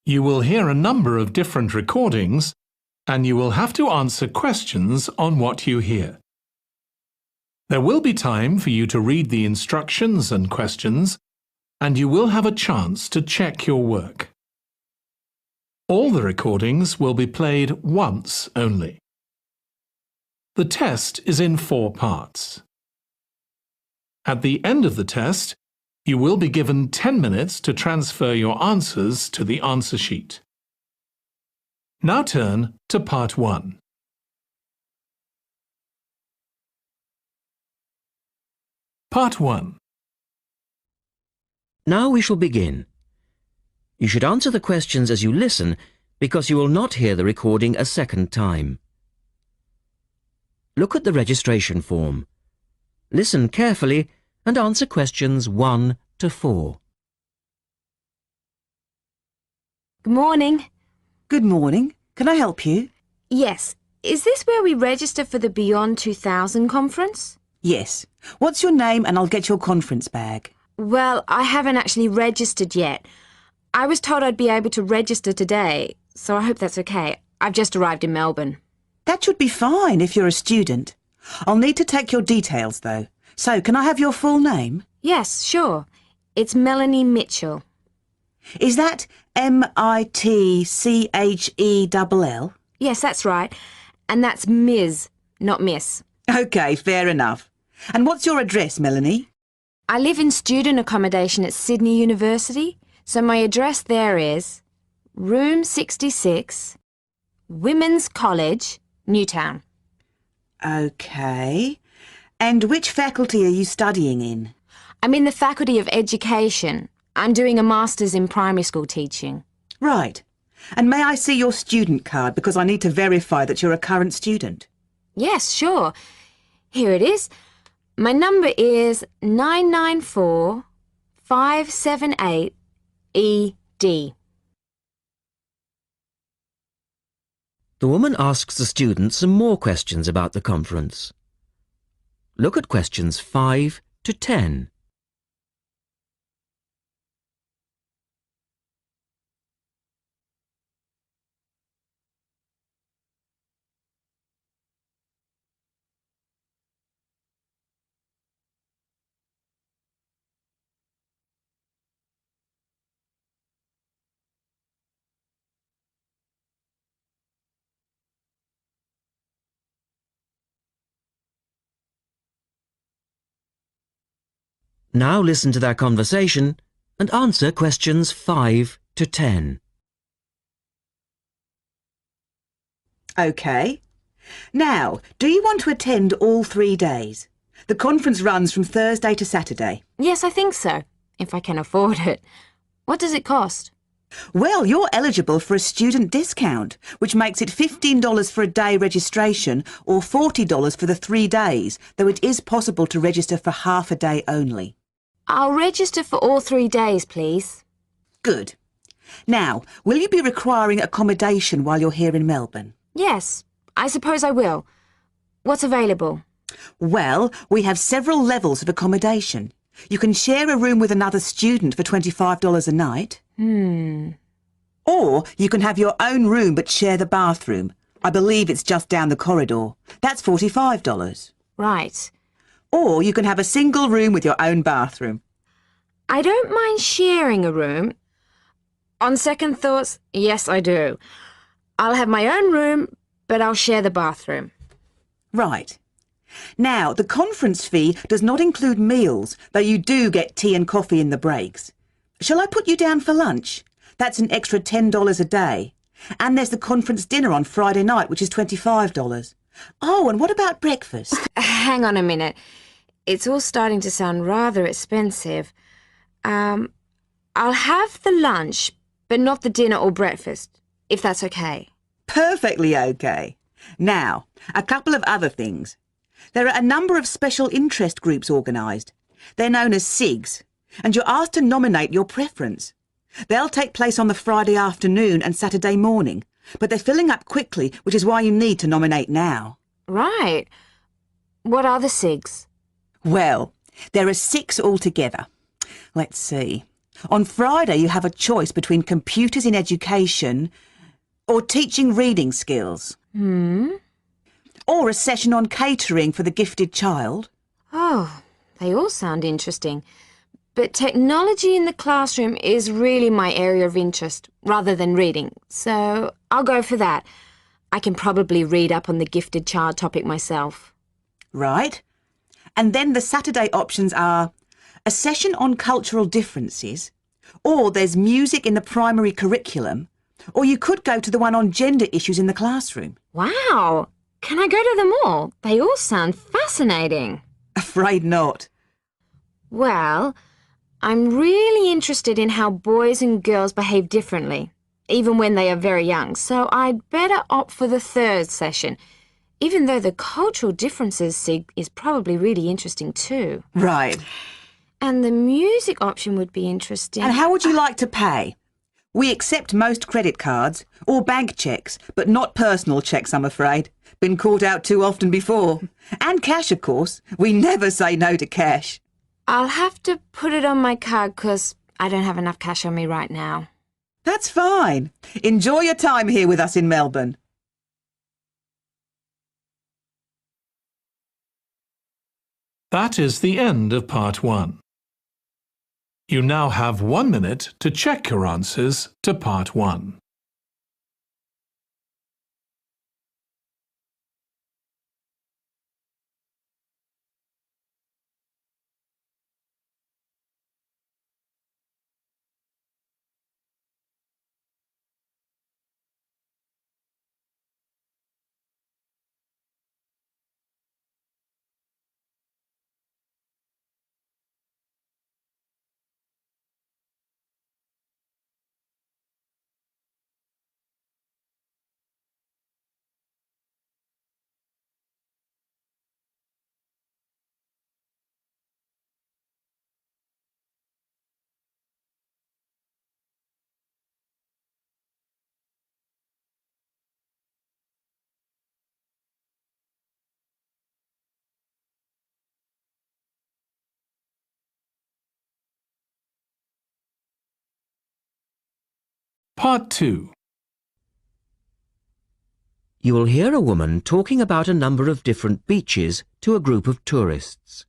You will hear a number of different recordings, and you will have to answer questions on what you hear. There will be time for you to read the instructions and questions, and you will have a chance to check your work. All the recordings will be played once only. The test is in 4 parts. At the end of the test, you will be given 10 minutes to transfer your answers to the answer sheet. Now turn to Part 1. Part 1. Now we shall begin. You should answer the questions as you listen because you will not hear the recording a second time. Look at the registration form. Listen carefully and answer questions 1 to 4. Good morning. Good morning. Can I help you? Yes. Is this where we register for the Beyond 2000 conference? Yes. What's your name and I'll get your conference bag. Well, I haven't actually registered yet. I was told I'd be able to register today, so I hope that's okay. I've just arrived in Melbourne. That should be fine if you're a student. I'll need to take your details though. So, can I have your full name? Yes, sure. It's Melanie Mitchell. Is that M-I-T-C-H-E-L-L? Yes, that's right. And that's Ms., not Miss. OK, fair enough. And what's your address, Melanie? I live in student accommodation at Sydney University, so my address there is Room 66, Women's College, Newtown. OK. And which faculty are you studying in? I'm in the Faculty of Education. I'm doing a Masters in Primary School Teaching. Right. And may I see your student card because I need to verify that you're a current student? Yes, sure. Here it is. My number is 994-578-ED. The woman asks the student some more questions about the conference. Look at questions 5 to 10. Now listen to their conversation and answer questions 5 to 10. OK. Now, do you want to attend all 3 days? The conference runs from Thursday to Saturday. Yes, I think so, if I can afford it. What does it cost? Well, you're eligible for a student discount, which makes it $15 for a day registration or $40 for the 3 days, though it is possible to register for half a day only. I'll register for all 3 days, please. Good. Now, will you be requiring accommodation while you're here in Melbourne? Yes, I suppose I will. What's available? Well, we have several levels of accommodation. You can share a room with another student for $25 a night. Or you can have your own room but share the bathroom. I believe it's just down the corridor. That's $45. Right. Or you can have a single room with your own bathroom. I don't mind sharing a room. On second thoughts, yes, I do. I'll have my own room, but I'll share the bathroom. Right. Now, the conference fee does not include meals, though you do get tea and coffee in the breaks. Shall I put you down for lunch? That's an extra $10 a day. And there's the conference dinner on Friday night, which is $25. Oh, and what about breakfast? Hang on a minute. It's all starting to sound rather expensive. I'll have the lunch, but not the dinner or breakfast, if that's okay. Perfectly okay. Now, a couple of other things. There are a number of special interest groups organised. They're known as SIGs, and you're asked to nominate your preference. They'll take place on the Friday afternoon and Saturday morning, but they're filling up quickly, which is why you need to nominate now. Right. What are the SIGs? Well, there are 6 altogether. Let's see. On Friday, you have a choice between computers in education or teaching reading skills. Or a session on catering for the gifted child. Oh, they all sound interesting. But technology in the classroom is really my area of interest, rather than reading. So I'll go for that. I can probably read up on the gifted child topic myself. Right. And then the Saturday options are a session on cultural differences, or there's music in the primary curriculum, or you could go to the one on gender issues in the classroom. Wow! Can I go to them all? They all sound fascinating. Afraid not. Well, I'm really interested in how boys and girls behave differently, even when they are very young, so I'd better opt for the third session, even though the cultural differences sig is probably really interesting too. Right. And the music option would be interesting. And how would you like to pay? We accept most credit cards or bank cheques, but not personal cheques, I'm afraid. Been caught out too often before. And cash, of course. We never say no to cash. I'll have to put it on my card because I don't have enough cash on me right now. That's fine. Enjoy your time here with us in Melbourne. That is the end of part 1. You now have 1 minute to check your answers to part 1. Part 2. You will hear a woman talking about a number of different beaches to a group of tourists.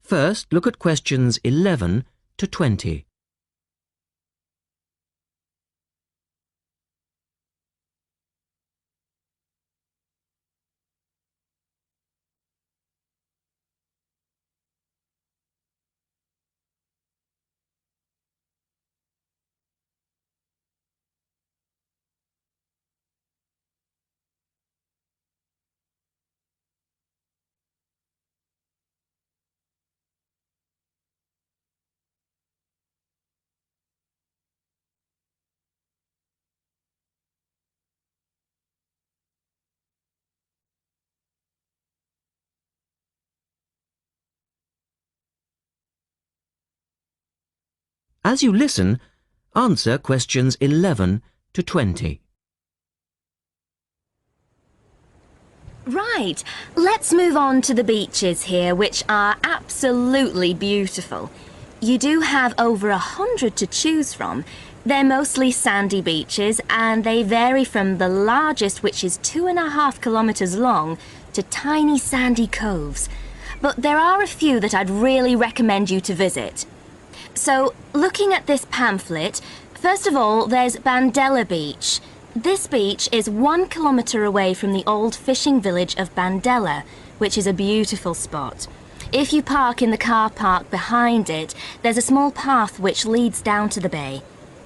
First, look at questions 11 to 20. As you listen, answer questions 11 to 20. Right, let's move on to the beaches here, which are absolutely beautiful. You do have over 100 to choose from. They're mostly sandy beaches and they vary from the largest, which is 2.5 kilometres long, to tiny sandy coves. But there are a few that I'd really recommend you to visit. So, looking at this pamphlet, first of all, there's Bandella Beach. This beach is 1 kilometre away from the old fishing village of Bandella, which is a beautiful spot. If you park in the car park behind it, there's a small path which leads down to the bay.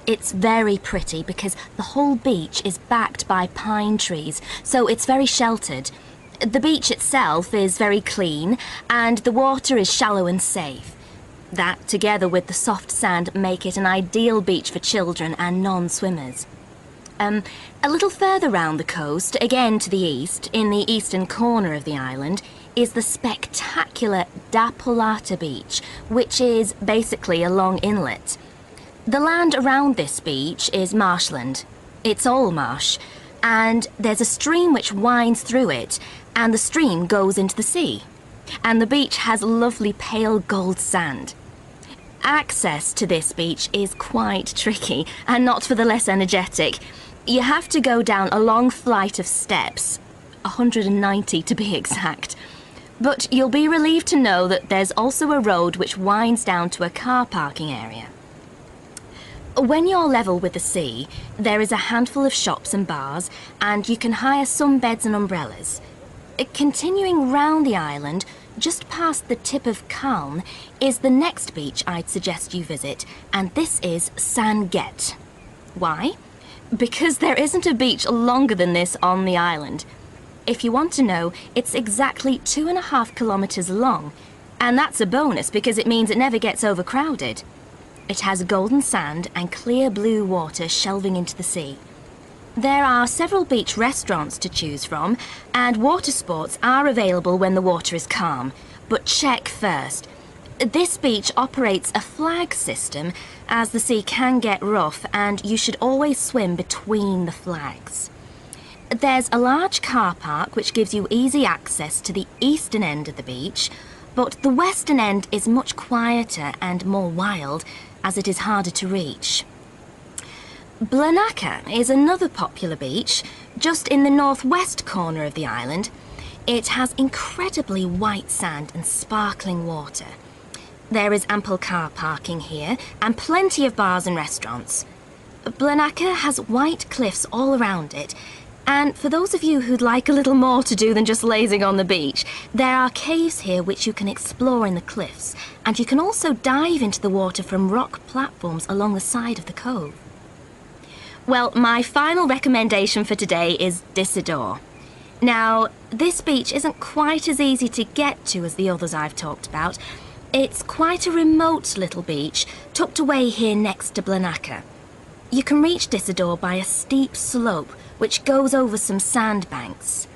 It's very pretty because the whole beach is backed by pine trees, so it's very sheltered. The beach itself is very clean and the water is shallow and safe. That, together with the soft sand, make it an ideal beach for children and non-swimmers. A little further round the coast, again to the east, in the eastern corner of the island, is the spectacular Dapolata Beach, which is basically a long inlet. The land around this beach is marshland. It's all marsh, and there's a stream which winds through it, and the stream goes into the sea. And the beach has lovely pale gold sand. Access to this beach is quite tricky and not for the less energetic. You have to go down a long flight of steps, 190 to be exact. But you'll be relieved to know that there's also a road which winds down to a car parking area. When you're level with the sea, there is a handful of shops and bars, and you can hire some beds and umbrellas. Continuing round the island, just past the tip of Calne, is the next beach I'd suggest you visit, and this is Sanget. Why? Because there isn't a beach longer than this on the island. If you want to know, it's exactly 2.5 kilometres long, and that's a bonus because it means it never gets overcrowded. It has golden sand and clear blue water shelving into the sea. There are several beach restaurants to choose from, and water sports are available when the water is calm. But check first. This beach operates a flag system, as the sea can get rough, and you should always swim between the flags. There's a large car park which gives you easy access to the eastern end of the beach, but the western end is much quieter and more wild, as it is harder to reach. Blanaka is another popular beach, just in the northwest corner of the island. It has incredibly white sand and sparkling water. There is ample car parking here and plenty of bars and restaurants. Blanaka has white cliffs all around it, and for those of you who'd like a little more to do than just lazing on the beach, there are caves here which you can explore in the cliffs, and you can also dive into the water from rock platforms along the side of the cove. Well, my final recommendation for today is Disador. Now, this beach isn't quite as easy to get to as the others I've talked about. It's quite a remote little beach, tucked away here next to Blanaka. You can reach Disador by a steep slope which goes over some sandbanks.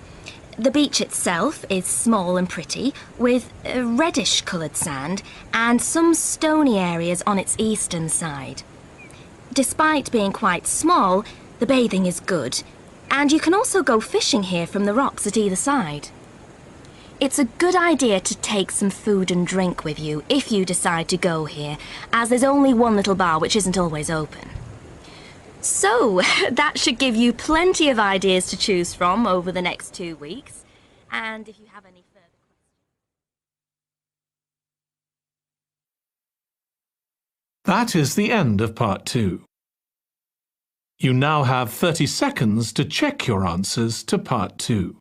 The beach itself is small and pretty, with reddish-coloured sand and some stony areas on its eastern side. Despite being quite small, the bathing is good, and you can also go fishing here from the rocks at either side. It's a good idea to take some food and drink with you if you decide to go here, as there's only one little bar which isn't always open. So, that should give you plenty of ideas to choose from over the next 2 weeks, and if you have any further questions... That is the end of part 2. You now have 30 seconds to check your answers to part 2.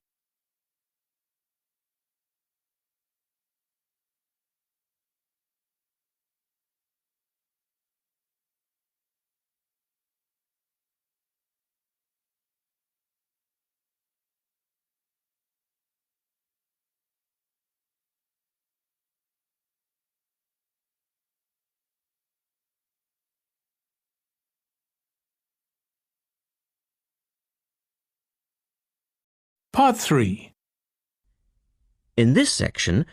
Part 3. In this section,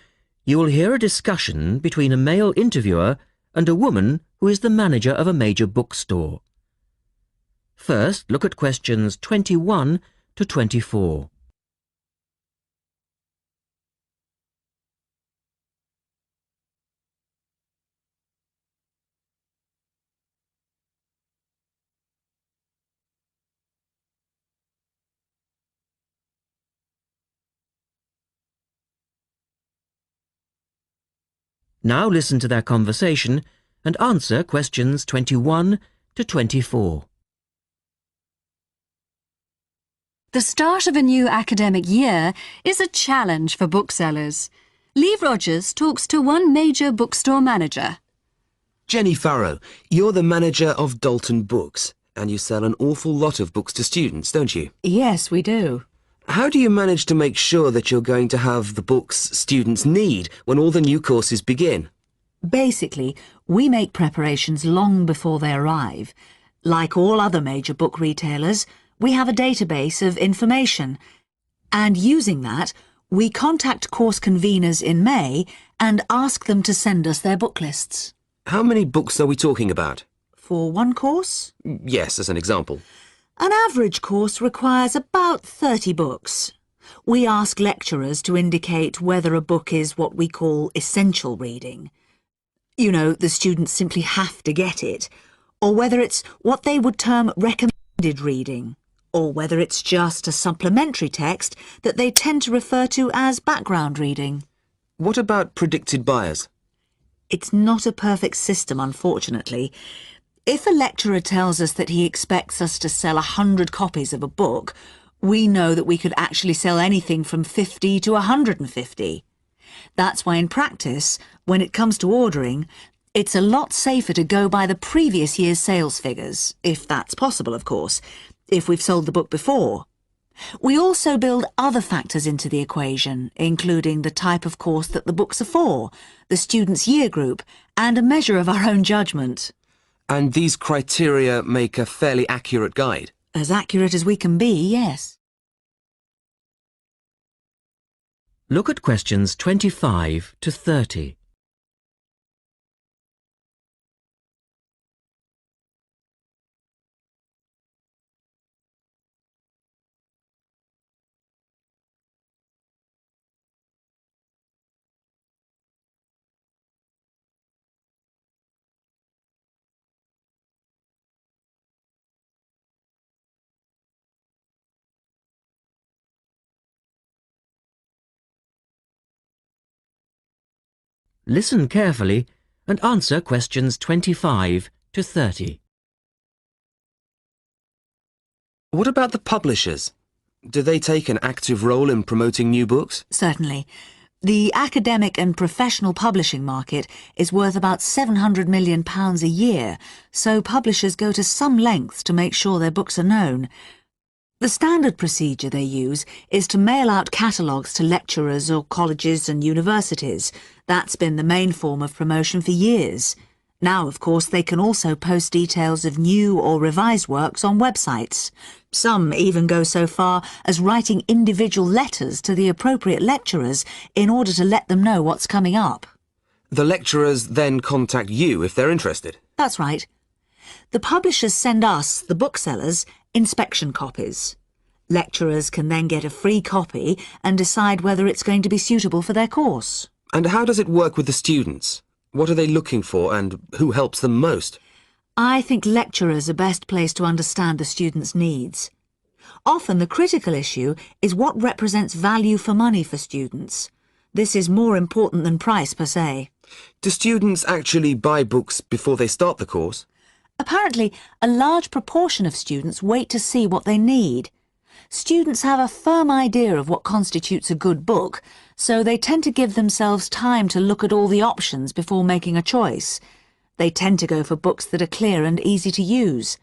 you will hear a discussion between a male interviewer and a woman who is the manager of a major bookstore. First, look at questions 21 to 24. Now listen to their conversation and answer questions 21 to 24. The start of a new academic year is a challenge for booksellers. Lee Rogers talks to one major bookstore manager. Jenny Farrow, you're the manager of Dalton Books, and you sell an awful lot of books to students, don't you? Yes, we do. How do you manage to make sure that you're going to have the books students need when all the new courses begin? Basically, we make preparations long before they arrive. Like all other major book retailers, we have a database of information, and using that, we contact course conveners in May and ask them to send us their book lists. How many books are we talking about? For one course? Yes, as an example. An average course requires about 30 books. We ask lecturers to indicate whether a book is what we call essential reading. You know, the students simply have to get it, or whether it's what they would term recommended reading, or whether it's just a supplementary text that they tend to refer to as background reading. What about predicted buyers? It's not a perfect system, unfortunately. If a lecturer tells us that he expects us to sell 100 copies of a book, we know that we could actually sell anything from 50 to 150. That's why in practice, when it comes to ordering, it's a lot safer to go by the previous year's sales figures, if that's possible, of course, if we've sold the book before. We also build other factors into the equation, including the type of course that the books are for, the student's year group, and a measure of our own judgment. And these criteria make a fairly accurate guide? As accurate as we can be, yes. Look at questions 25 to 30. Listen carefully and answer questions 25 to 30. What about the publishers? Do they take an active role in promoting new books? Certainly. The academic and professional publishing market is worth about £700 million a year, so publishers go to some lengths to make sure their books are known. The standard procedure they use is to mail out catalogues to lecturers or colleges and universities. That's been the main form of promotion for years. Now, of course, they can also post details of new or revised works on websites. Some even go so far as writing individual letters to the appropriate lecturers in order to let them know what's coming up. The lecturers then contact you if they're interested? That's right. The publishers send us, the booksellers, inspection copies. Lecturers can then get a free copy and decide whether it's going to be suitable for their course. And how does it work with the students? What are they looking for and who helps them most? I think lecturers are best placed to understand the students' needs. Often the critical issue is what represents value for money for students. This is more important than price per se. Do students actually buy books before they start the course? Apparently, a large proportion of students wait to see what they need. Students have a firm idea of what constitutes a good book, so they tend to give themselves time to look at all the options before making a choice. They tend to go for books that are clear and easy to use.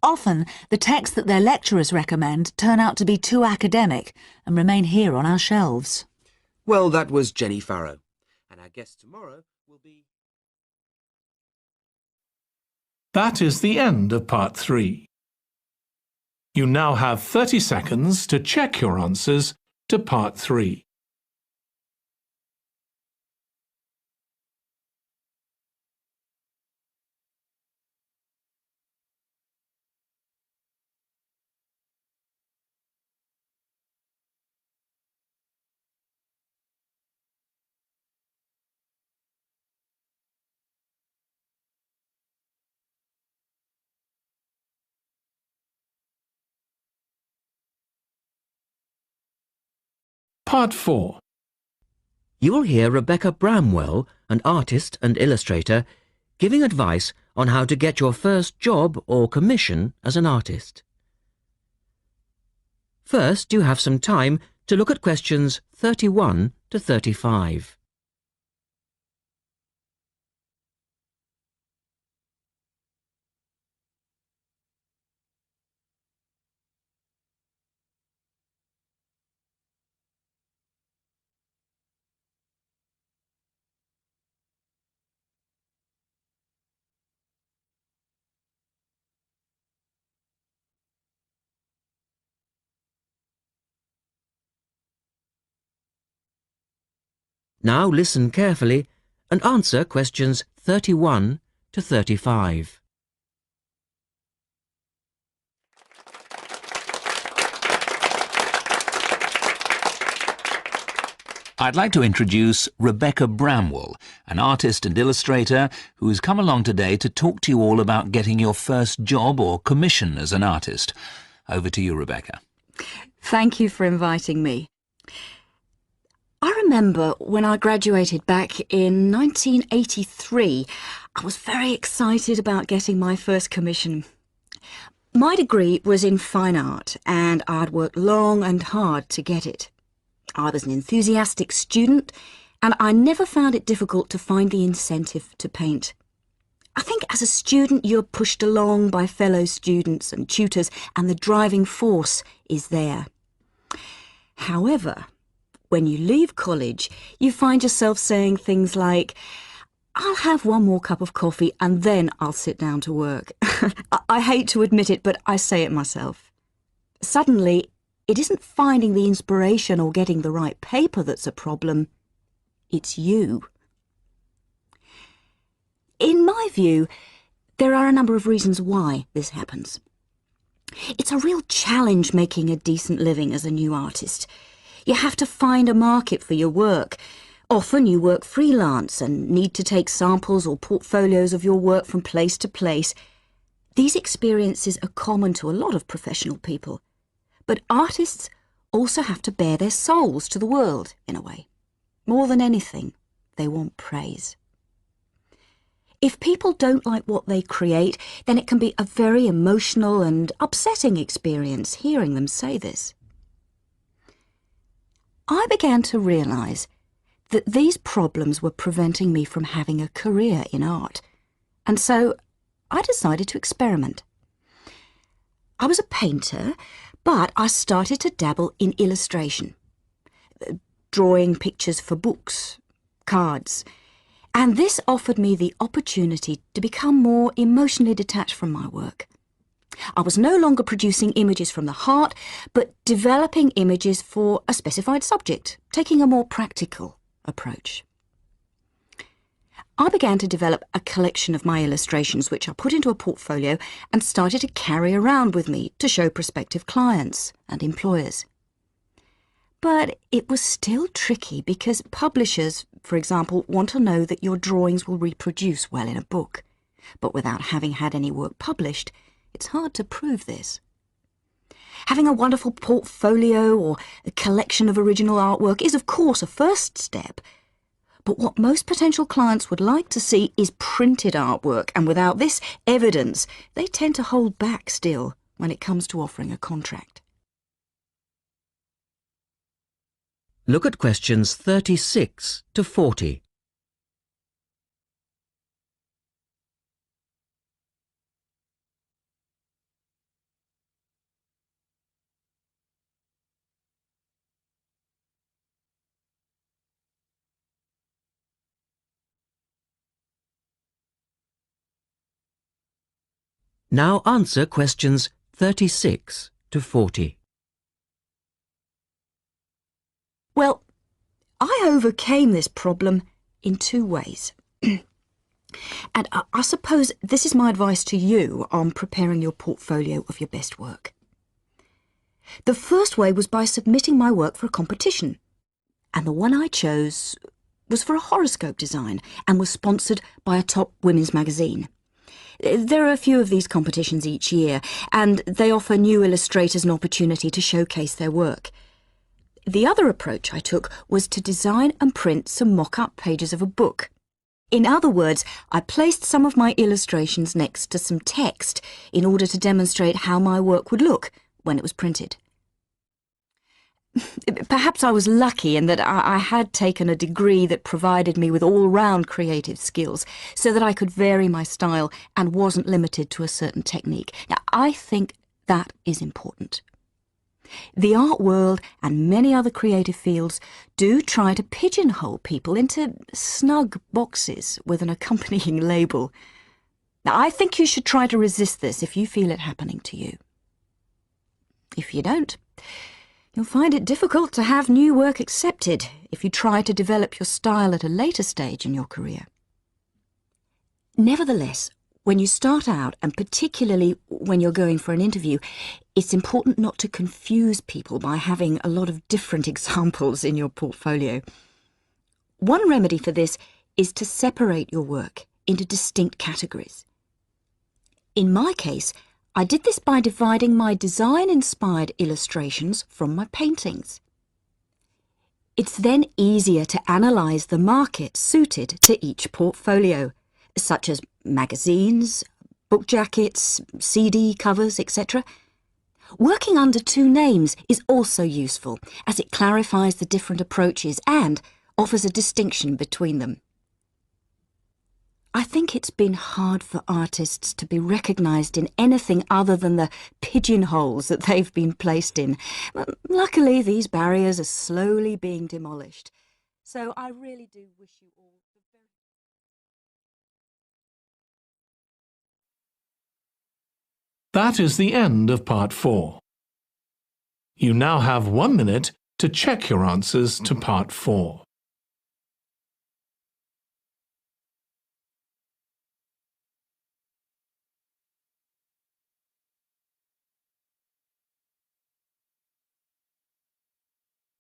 Often, the texts that their lecturers recommend turn out to be too academic and remain here on our shelves. Well, that was Jenny Farrow. And our guest tomorrow will be... That is the end of part 3. You now have 30 seconds to check your answers to part 3. Part 4. You will hear Rebecca Bramwell, an artist and illustrator, giving advice on how to get your first job or commission as an artist. First, you have some time to look at questions 31 to 35. Now listen carefully and answer questions 31 to 35. I'd like to introduce Rebecca Bramwell, an artist and illustrator who's come along today to talk to you all about getting your first job or commission as an artist. Over to you, Rebecca. Thank you for inviting me. I remember when I graduated back in 1983, I was very excited about getting my first commission. My degree was in fine art, and I'd worked long and hard to get it. I was an enthusiastic student, and I never found it difficult to find the incentive to paint. I think as a student you're pushed along by fellow students and tutors, and the driving force is there. However, when you leave college, you find yourself saying things like, "I'll have one more cup of coffee and then I'll sit down to work." I hate to admit it, but I say it myself. Suddenly, it isn't finding the inspiration or getting the right paper that's a problem. It's you. In my view, there are a number of reasons why this happens. It's a real challenge making a decent living as a new artist. You have to find a market for your work. Often you work freelance and need to take samples or portfolios of your work from place to place. These experiences are common to a lot of professional people. But artists also have to bare their souls to the world, in a way. More than anything, they want praise. If people don't like what they create, then it can be a very emotional and upsetting experience hearing them say this. I began to realise that these problems were preventing me from having a career in art, and so I decided to experiment. I was a painter, but I started to dabble in illustration, drawing pictures for books, cards, and this offered me the opportunity to become more emotionally detached from my work. I was no longer producing images from the heart, but developing images for a specified subject, taking a more practical approach. I began to develop a collection of my illustrations, which I put into a portfolio and started to carry around with me to show prospective clients and employers. But it was still tricky because publishers, for example, want to know that your drawings will reproduce well in a book. But without having had any work published, it's hard to prove this. Having a wonderful portfolio or a collection of original artwork is, of course, a first step. But what most potential clients would like to see is printed artwork, and without this evidence, they tend to hold back still when it comes to offering a contract. Look at questions 36 to 40. Now answer questions 36 to 40. Well, I overcame this problem in two ways. And I suppose this is my advice to you on preparing your portfolio of your best work. The first way was by submitting my work for a competition. And the one I chose was for a horoscope design and was sponsored by a top women's magazine. There are a few of these competitions each year, and they offer new illustrators an opportunity to showcase their work. The other approach I took was to design and print some mock-up pages of a book. In other words, I placed some of my illustrations next to some text in order to demonstrate how my work would look when it was printed. Perhaps I was lucky in that I had taken a degree that provided me with all-round creative skills so that I could vary my style and wasn't limited to a certain technique. Now, I think that is important. The art world and many other creative fields do try to pigeonhole people into snug boxes with an accompanying label. Now, I think you should try to resist this if you feel it happening to you. If you don't, you'll find it difficult to have new work accepted if you try to develop your style at a later stage in your career. Nevertheless, when you start out, and particularly when you're going for an interview, it's important not to confuse people by having a lot of different examples in your portfolio. One remedy for this is to separate your work into distinct categories. In my case, I did this by dividing my design-inspired illustrations from my paintings. It's then easier to analyse the market suited to each portfolio, such as magazines, book jackets, CD covers, etc. Working under two names is also useful, as it clarifies the different approaches and offers a distinction between them. I think it's been hard for artists to be recognised in anything other than the pigeonholes that they've been placed in. Luckily, these barriers are slowly being demolished. So I really do wish you all the very... That is the end of Part 4. You now have 1 minute to check your answers to Part 4.